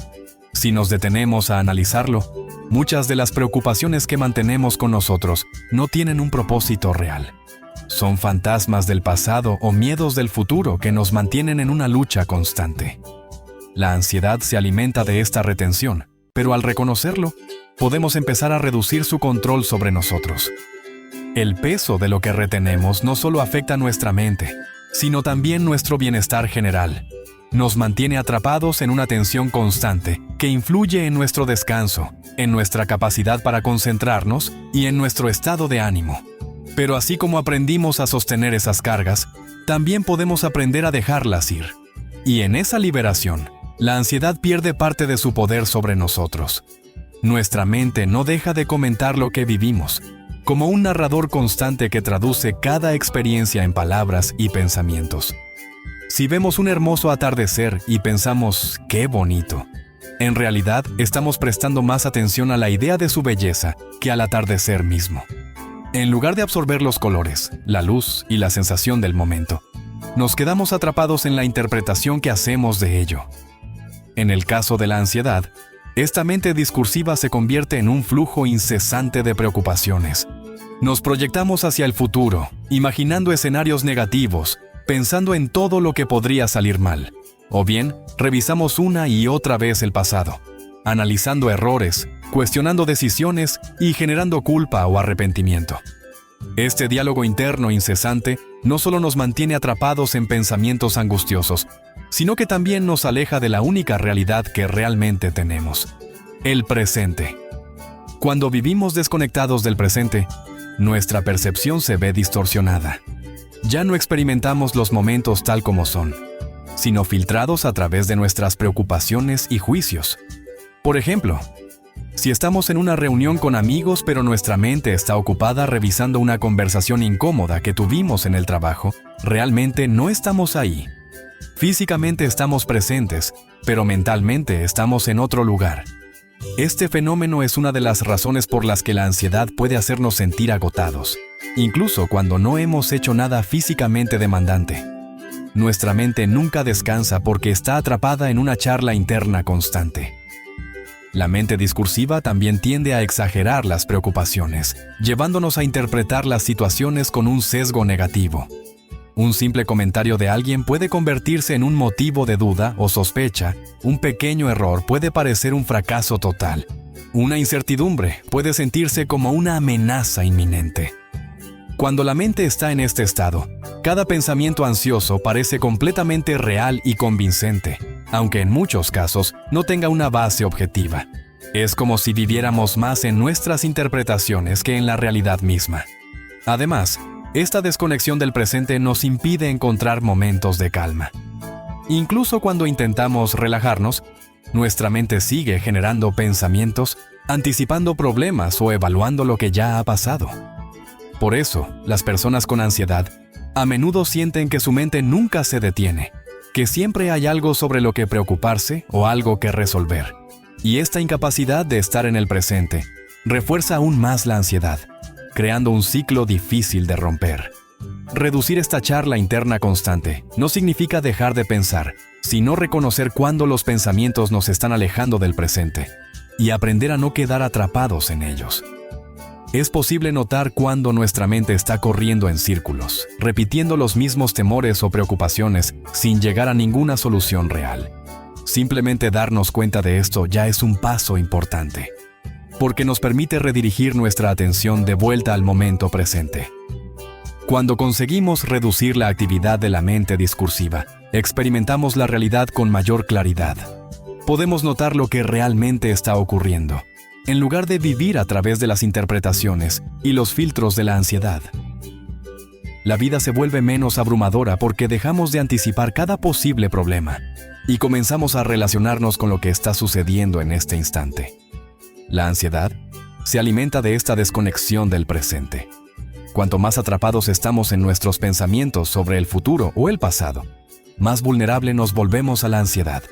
Si nos detenemos a analizarlo, muchas de las preocupaciones que mantenemos con nosotros no tienen un propósito real. Son fantasmas del pasado o miedos del futuro que nos mantienen en una lucha constante. La ansiedad se alimenta de esta retención, pero al reconocerlo, podemos empezar a reducir su control sobre nosotros. El peso de lo que retenemos no solo afecta nuestra mente, sino también nuestro bienestar general. Nos mantiene atrapados en una tensión constante que influye en nuestro descanso, en nuestra capacidad para concentrarnos y en nuestro estado de ánimo. Pero así como aprendimos a sostener esas cargas, también podemos aprender a dejarlas ir. Y en esa liberación, la ansiedad pierde parte de su poder sobre nosotros. Nuestra mente no deja de comentar lo que vivimos, como un narrador constante que traduce cada experiencia en palabras y pensamientos. Si vemos un hermoso atardecer y pensamos, ¡qué bonito!, en realidad estamos prestando más atención a la idea de su belleza que al atardecer mismo. En lugar de absorber los colores, la luz y la sensación del momento, nos quedamos atrapados en la interpretación que hacemos de ello. En el caso de la ansiedad, esta mente discursiva se convierte en un flujo incesante de preocupaciones. Nos proyectamos hacia el futuro, imaginando escenarios negativos, pensando en todo lo que podría salir mal. O bien, revisamos una y otra vez el pasado, analizando errores, cuestionando decisiones y generando culpa o arrepentimiento. Este diálogo interno incesante no solo nos mantiene atrapados en pensamientos angustiosos, sino que también nos aleja de la única realidad que realmente tenemos: el presente. Cuando vivimos desconectados del presente, nuestra percepción se ve distorsionada. Ya no experimentamos los momentos tal como son, sino filtrados a través de nuestras preocupaciones y juicios. Por ejemplo, si estamos en una reunión con amigos pero nuestra mente está ocupada revisando una conversación incómoda que tuvimos en el trabajo, realmente no estamos ahí. Físicamente estamos presentes, pero mentalmente estamos en otro lugar. Este fenómeno es una de las razones por las que la ansiedad puede hacernos sentir agotados, incluso cuando no hemos hecho nada físicamente demandante. Nuestra mente nunca descansa porque está atrapada en una charla interna constante. La mente discursiva también tiende a exagerar las preocupaciones, llevándonos a interpretar las situaciones con un sesgo negativo. Un simple comentario de alguien puede convertirse en un motivo de duda o sospecha. Un pequeño error puede parecer un fracaso total. Una incertidumbre puede sentirse como una amenaza inminente. Cuando la mente está en este estado, cada pensamiento ansioso parece completamente real y convincente, aunque en muchos casos no tenga una base objetiva. Es como si viviéramos más en nuestras interpretaciones que en la realidad misma. Además, esta desconexión del presente nos impide encontrar momentos de calma. Incluso cuando intentamos relajarnos, nuestra mente sigue generando pensamientos, anticipando problemas o evaluando lo que ya ha pasado. Por eso, las personas con ansiedad a menudo sienten que su mente nunca se detiene, que siempre hay algo sobre lo que preocuparse o algo que resolver. Y esta incapacidad de estar en el presente refuerza aún más la ansiedad, creando un ciclo difícil de romper. Reducir esta charla interna constante no significa dejar de pensar, sino reconocer cuándo los pensamientos nos están alejando del presente y aprender a no quedar atrapados en ellos. Es posible notar cuándo nuestra mente está corriendo en círculos, repitiendo los mismos temores o preocupaciones sin llegar a ninguna solución real. Simplemente darnos cuenta de esto ya es un paso importante, porque nos permite redirigir nuestra atención de vuelta al momento presente. Cuando conseguimos reducir la actividad de la mente discursiva, experimentamos la realidad con mayor claridad. Podemos notar lo que realmente está ocurriendo, en lugar de vivir a través de las interpretaciones y los filtros de la ansiedad. La vida se vuelve menos abrumadora porque dejamos de anticipar cada posible problema y comenzamos a relacionarnos con lo que está sucediendo en este instante. La ansiedad se alimenta de esta desconexión del presente. Cuanto más atrapados estamos en nuestros pensamientos sobre el futuro o el pasado, más vulnerable nos volvemos a la ansiedad.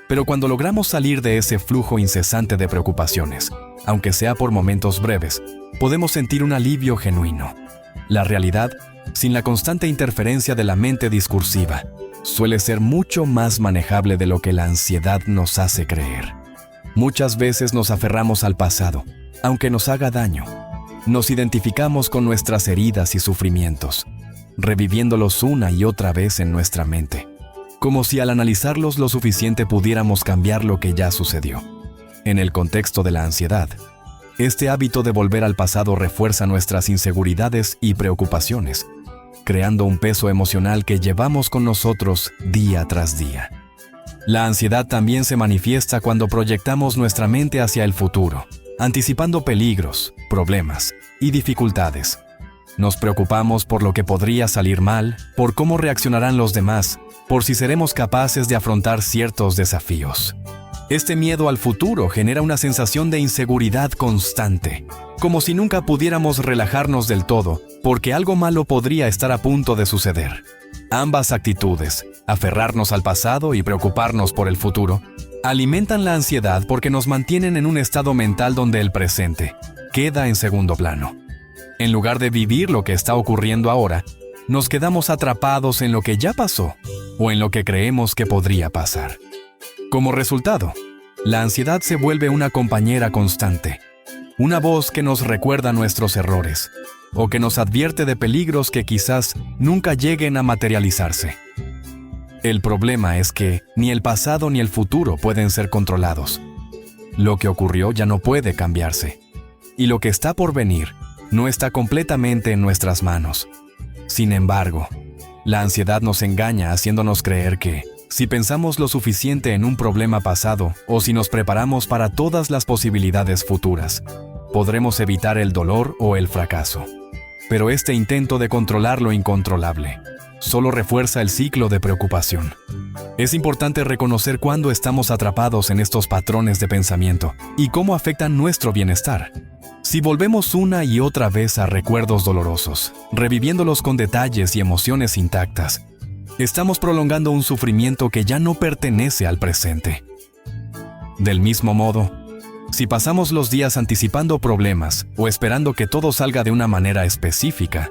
Pero cuando logramos salir de ese flujo incesante de preocupaciones, aunque sea por momentos breves, podemos sentir un alivio genuino. La realidad, sin la constante interferencia de la mente discursiva, suele ser mucho más manejable de lo que la ansiedad nos hace creer. Muchas veces nos aferramos al pasado, aunque nos haga daño. Nos identificamos con nuestras heridas y sufrimientos, reviviéndolos una y otra vez en nuestra mente, como si al analizarlos lo suficiente pudiéramos cambiar lo que ya sucedió. En el contexto de la ansiedad, este hábito de volver al pasado refuerza nuestras inseguridades y preocupaciones, creando un peso emocional que llevamos con nosotros día tras día. La ansiedad también se manifiesta cuando proyectamos nuestra mente hacia el futuro, anticipando peligros, problemas y dificultades. Nos preocupamos por lo que podría salir mal, por cómo reaccionarán los demás, por si seremos capaces de afrontar ciertos desafíos. Este miedo al futuro genera una sensación de inseguridad constante, como si nunca pudiéramos relajarnos del todo, porque algo malo podría estar a punto de suceder. Ambas actitudes, aferrarnos al pasado y preocuparnos por el futuro, alimentan la ansiedad porque nos mantienen en un estado mental donde el presente queda en segundo plano. En lugar de vivir lo que está ocurriendo ahora, nos quedamos atrapados en lo que ya pasó o en lo que creemos que podría pasar. Como resultado, la ansiedad se vuelve una compañera constante, una voz que nos recuerda nuestros errores o que nos advierte de peligros que quizás nunca lleguen a materializarse. El problema es que ni el pasado ni el futuro pueden ser controlados. Lo que ocurrió ya no puede cambiarse, y lo que está por venir no está completamente en nuestras manos. Sin embargo, la ansiedad nos engaña haciéndonos creer que, si pensamos lo suficiente en un problema pasado o si nos preparamos para todas las posibilidades futuras, podremos evitar el dolor o el fracaso. Pero este intento de controlar lo incontrolable solo refuerza el ciclo de preocupación. Es importante reconocer cuándo estamos atrapados en estos patrones de pensamiento y cómo afectan nuestro bienestar. Si volvemos una y otra vez a recuerdos dolorosos, reviviéndolos con detalles y emociones intactas, estamos prolongando un sufrimiento que ya no pertenece al presente. Del mismo modo, si pasamos los días anticipando problemas o esperando que todo salga de una manera específica,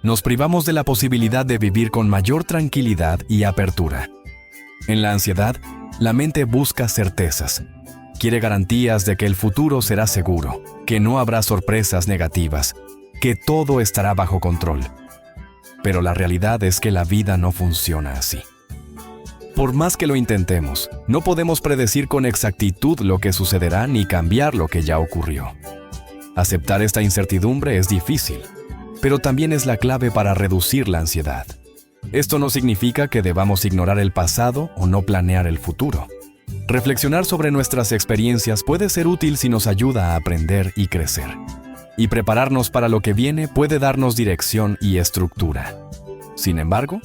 nos privamos de la posibilidad de vivir con mayor tranquilidad y apertura. En la ansiedad, la mente busca certezas. Quiere garantías de que el futuro será seguro, que no habrá sorpresas negativas, que todo estará bajo control. Pero la realidad es que la vida no funciona así. Por más que lo intentemos, no podemos predecir con exactitud lo que sucederá ni cambiar lo que ya ocurrió. Aceptar esta incertidumbre es difícil, pero también es la clave para reducir la ansiedad. Esto no significa que debamos ignorar el pasado o no planear el futuro. Reflexionar sobre nuestras experiencias puede ser útil si nos ayuda a aprender y crecer. Y prepararnos para lo que viene puede darnos dirección y estructura. Sin embargo,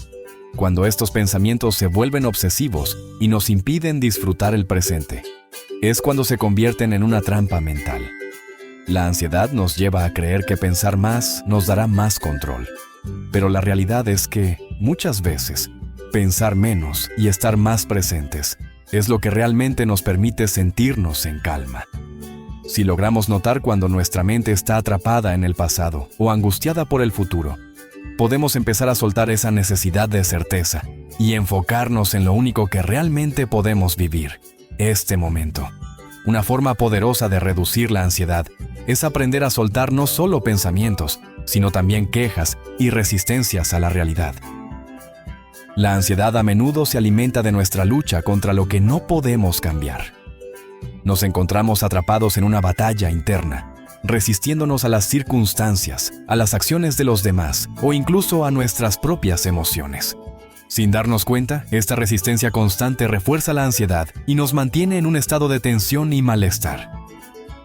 cuando estos pensamientos se vuelven obsesivos y nos impiden disfrutar el presente, es cuando se convierten en una trampa mental. La ansiedad nos lleva a creer que pensar más nos dará más control. Pero la realidad es que, muchas veces, pensar menos y estar más presentes es lo que realmente nos permite sentirnos en calma. Si logramos notar cuando nuestra mente está atrapada en el pasado o angustiada por el futuro, podemos empezar a soltar esa necesidad de certeza y enfocarnos en lo único que realmente podemos vivir, este momento. Una forma poderosa de reducir la ansiedad es aprender a soltar no solo pensamientos, sino también quejas y resistencias a la realidad. La ansiedad a menudo se alimenta de nuestra lucha contra lo que no podemos cambiar. Nos encontramos atrapados en una batalla interna, resistiéndonos a las circunstancias, a las acciones de los demás o incluso a nuestras propias emociones. Sin darnos cuenta, esta resistencia constante refuerza la ansiedad y nos mantiene en un estado de tensión y malestar.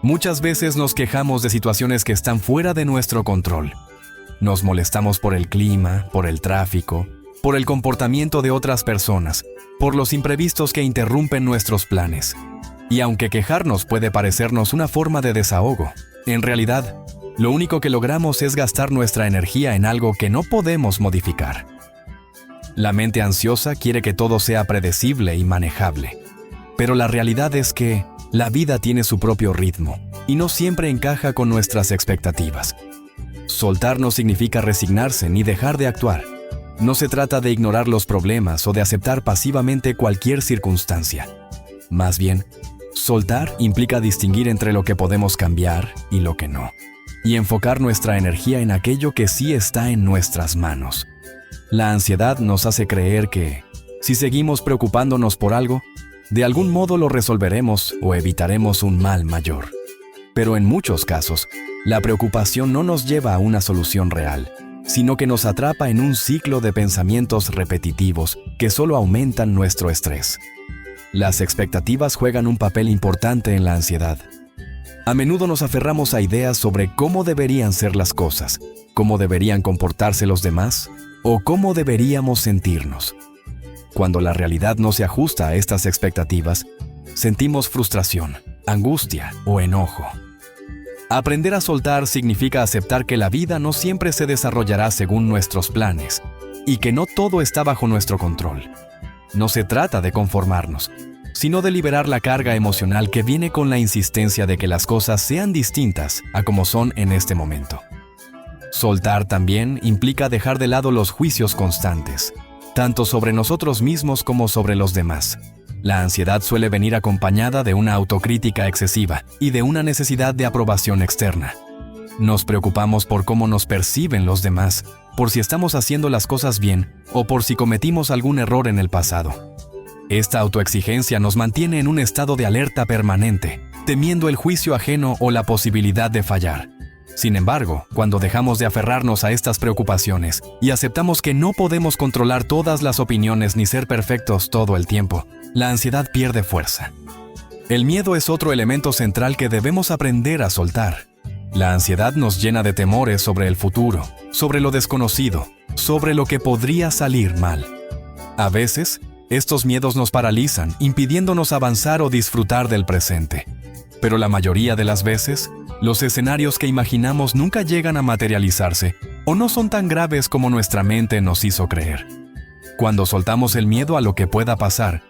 Muchas veces nos quejamos de situaciones que están fuera de nuestro control. Nos molestamos por el clima, por el tráfico, por el comportamiento de otras personas, por los imprevistos que interrumpen nuestros planes. Y aunque quejarnos puede parecernos una forma de desahogo, en realidad, lo único que logramos es gastar nuestra energía en algo que no podemos modificar. La mente ansiosa quiere que todo sea predecible y manejable. Pero la realidad es que la vida tiene su propio ritmo y no siempre encaja con nuestras expectativas. Soltar no significa resignarse ni dejar de actuar. No se trata de ignorar los problemas o de aceptar pasivamente cualquier circunstancia. Más bien, soltar implica distinguir entre lo que podemos cambiar y lo que no, y enfocar nuestra energía en aquello que sí está en nuestras manos. La ansiedad nos hace creer que, si seguimos preocupándonos por algo, de algún modo lo resolveremos o evitaremos un mal mayor. Pero en muchos casos, la preocupación no nos lleva a una solución real, sino que nos atrapa en un ciclo de pensamientos repetitivos que solo aumentan nuestro estrés. Las expectativas juegan un papel importante en la ansiedad. A menudo nos aferramos a ideas sobre cómo deberían ser las cosas, cómo deberían comportarse los demás o cómo deberíamos sentirnos. Cuando la realidad no se ajusta a estas expectativas, sentimos frustración, angustia o enojo. Aprender a soltar significa aceptar que la vida no siempre se desarrollará según nuestros planes y que no todo está bajo nuestro control. No se trata de conformarnos, sino de liberar la carga emocional que viene con la insistencia de que las cosas sean distintas a como son en este momento. Soltar también implica dejar de lado los juicios constantes, tanto sobre nosotros mismos como sobre los demás. La ansiedad suele venir acompañada de una autocrítica excesiva y de una necesidad de aprobación externa. Nos preocupamos por cómo nos perciben los demás, por si estamos haciendo las cosas bien o por si cometimos algún error en el pasado. Esta autoexigencia nos mantiene en un estado de alerta permanente, temiendo el juicio ajeno o la posibilidad de fallar. Sin embargo, cuando dejamos de aferrarnos a estas preocupaciones y aceptamos que no podemos controlar todas las opiniones ni ser perfectos todo el tiempo, la ansiedad pierde fuerza. El miedo es otro elemento central que debemos aprender a soltar. La ansiedad nos llena de temores sobre el futuro, sobre lo desconocido, sobre lo que podría salir mal. A veces, estos miedos nos paralizan, impidiéndonos avanzar o disfrutar del presente. Pero la mayoría de las veces, los escenarios que imaginamos nunca llegan a materializarse o no son tan graves como nuestra mente nos hizo creer. Cuando soltamos el miedo a lo que pueda pasar,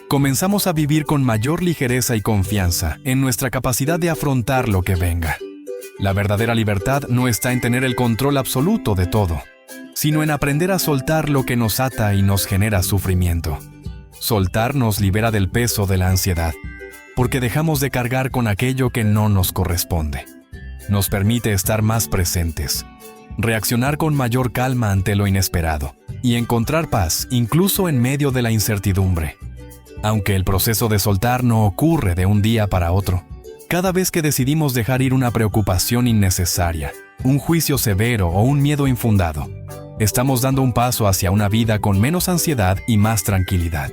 comenzamos a vivir con mayor ligereza y confianza en nuestra capacidad de afrontar lo que venga. La verdadera libertad no está en tener el control absoluto de todo, sino en aprender a soltar lo que nos ata y nos genera sufrimiento. Soltar nos libera del peso de la ansiedad, porque dejamos de cargar con aquello que no nos corresponde. Nos permite estar más presentes, reaccionar con mayor calma ante lo inesperado y encontrar paz incluso en medio de la incertidumbre. Aunque el proceso de soltar no ocurre de un día para otro, cada vez que decidimos dejar ir una preocupación innecesaria, un juicio severo o un miedo infundado, estamos dando un paso hacia una vida con menos ansiedad y más tranquilidad.